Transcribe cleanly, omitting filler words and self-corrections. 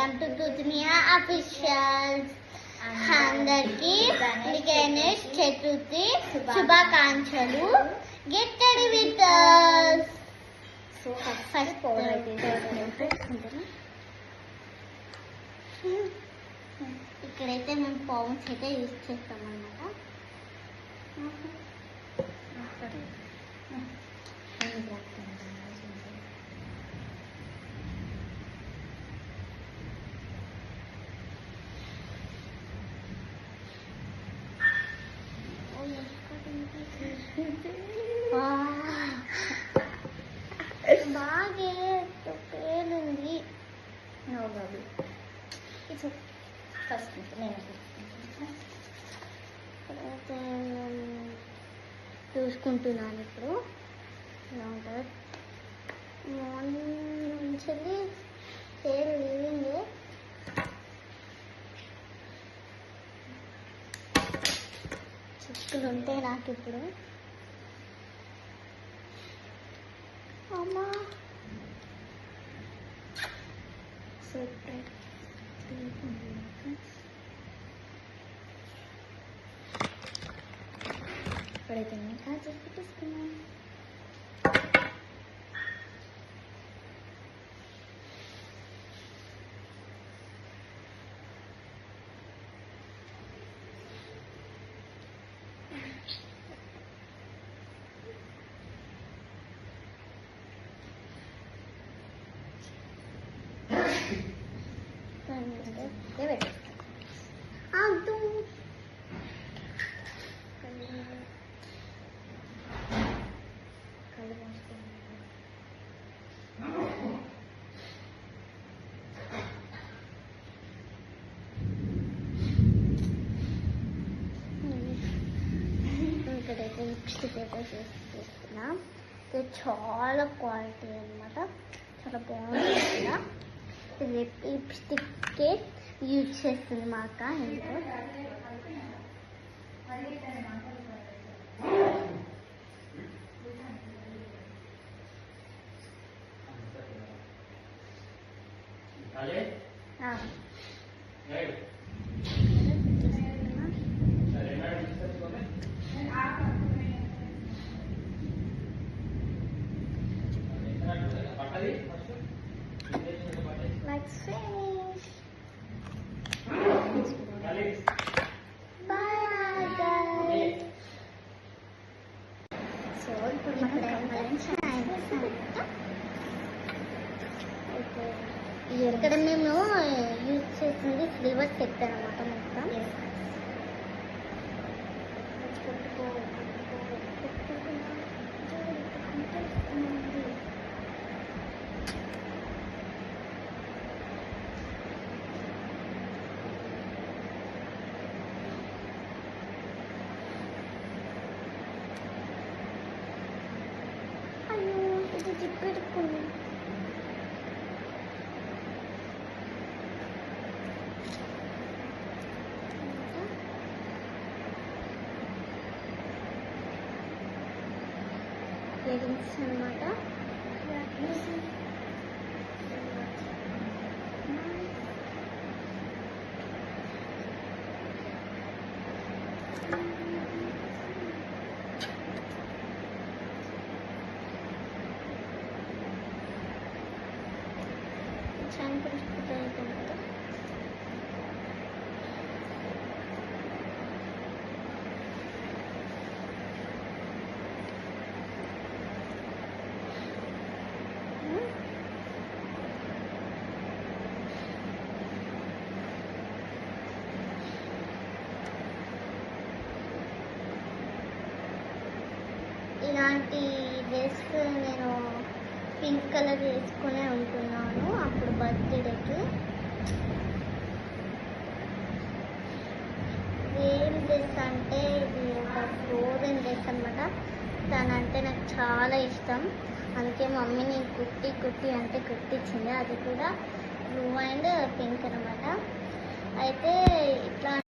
Welcome to తుతునియా officials. అందరికి గణేష్ చతుర్థి శుభాకాంక్షలు. Get ready with us. So first ఇక్కడైతే మేము పౌండ్స్ అయితే యూజ్ చేస్తాం అన్నమాట. బాగా పేలుంది. ఫస్ట్ నేను చూసుకుంటున్నాను ఇప్పుడు ఎలా ఉంటుంది. మార్నింగ్ నుంచి పేరు లేవింది. చుక్కలు ఉంటాయి నాకు ఇప్పుడు. అమ్మా ఇప్పుడైతే కాజు పెట్టేసుకున్నాం. ఇక్కడైతే లిప్స్టిక్ అయితే చేస్తున్నా. ఇది చాలా క్వాలిటీ అనమాట, చాలా బాగుంది కదా. లిప్స్టిక్కే యూజ్ చేస్తుంది మా అక్క ఇంట్లో. Let's finish. Bye guys. So ఇప్పుడు ఇక్కడ మేము యూజ్ చేసింది ఫ్లేవర్ సెట్ అనమాట మొత్తం. అయ్యో ఇది జిప్పెడుకుంది. లెగింగ్స్ అనమాట. చాలా పరిస్థితి అవుతుంది కదా. ఇలాంటి డ్రెస్ నేను పింక్ కలర్ వేసుకునే ఉంటున్నాను అప్పుడు బర్త్డేకి. ఏం డ్రెస్ అంటే ఇది ఒక ఫ్లోరల్ డ్రెస్ అనమాట. దానంటే నాకు చాలా ఇష్టం, అందుకే మమ్మీని కుట్టి అంటే కుట్టించింది. అది కూడా బ్లూ అండ్ పింక్ అనమాట. అయితే ఇట్లా